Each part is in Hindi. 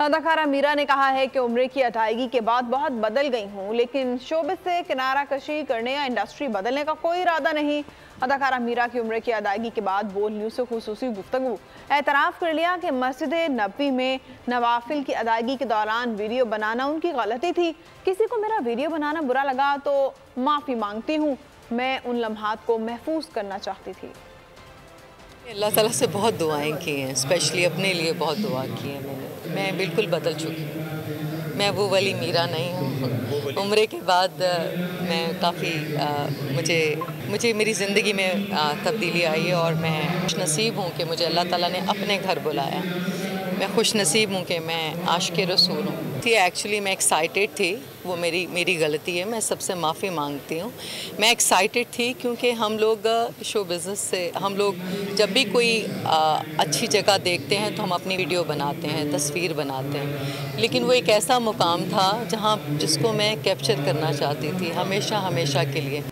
अदाकारा मीरा ने कहा है कि उम्र की अदायगी के बाद बहुत बदल गई हूँ, लेकिन शोबिस से किनारा कशी करने या इंडस्ट्री बदलने का कोई इरादा नहीं। अदाकारा मीरा की उम्र की अदायगी के बाद बोल न्यूज़ से खुसूसी गुफ्तगू एतराफ़ कर लिया कि मस्जिद नबवी में नवाफिल की अदायगी के दौरान वीडियो बनाना उनकी गलती थी। किसी को मेरा वीडियो बनाना बुरा लगा तो माफ़ी मांगती हूँ। मैं उन लम्हात को महफूज करना चाहती थी। अल्लाह ताला से बहुत दुआएं की हैं, स्पेशली अपने लिए बहुत दुआ की है मैं बिल्कुल बदल चुकी हूँ। मैं वो वाली मीरा नहीं हूँ। उम्र के बाद मैं काफ़ी मुझे मेरी ज़िंदगी में तब्दीली आई है और मैं खुशनसीब हूँ कि मुझे अल्लाह ताला ने अपने घर बुलाया। मैं खुशनसीब हूँ कि मैं आशिक़ रसूल हूँ। एक्चुअली मैं एक्साइटेड थी, वो मेरी गलती है, मैं सबसे माफ़ी मांगती हूँ। मैं एक्साइटेड थी क्योंकि हम लोग शो बिज़नेस से हम लोग जब भी कोई अच्छी जगह देखते हैं तो हम अपनी वीडियो बनाते हैं, तस्वीर बनाते हैं, लेकिन वो एक ऐसा मुकाम था जिसको मैं कैप्चर करना चाहती थी हमेशा के लिए।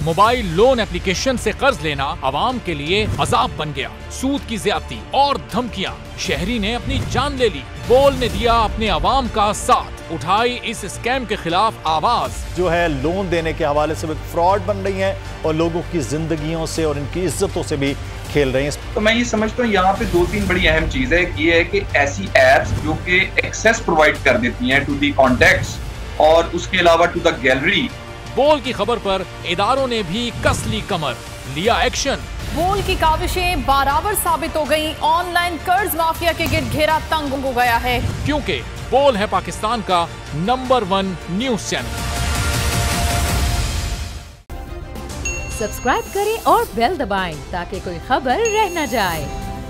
मोबाइल लोन एप्लीकेशन से कर्ज लेना आवाम के लिए अजाब बन गया। सूद की ज्यादती और धमकियां, शहरी ने अपनी जान ले ली। बोल ने दिया अपने आवाम का साथ, उठाई इस स्कैम के खिलाफ आवाज। जो है लोन देने के हवाले से फ्रॉड बन रही है और लोगों की जिंदगियों से और इनकी इज्जतों से भी खेल रहे हैं। तो मैं ये समझता हूँ यहाँ पे 2-3 बड़ी अहम चीज है। ये है कि ऐसी एप्स जो कि एक्सेस प्रोवाइड कर देती हैं टू दी कॉन्टैक्ट्स और उसके अलावा टू द गैलरी। बोल की खबर पर इदारों ने भी कस ली कमर, लिया एक्शन। बोल की काविशें बराबर साबित हो गई। ऑनलाइन कर्ज माफिया के गिर्द घेरा तंग हो गया है, क्योंकि बोल है पाकिस्तान का नंबर 1 न्यूज चैनल। सब्सक्राइब करें और बेल दबाएं ताकि कोई खबर रह न जाए।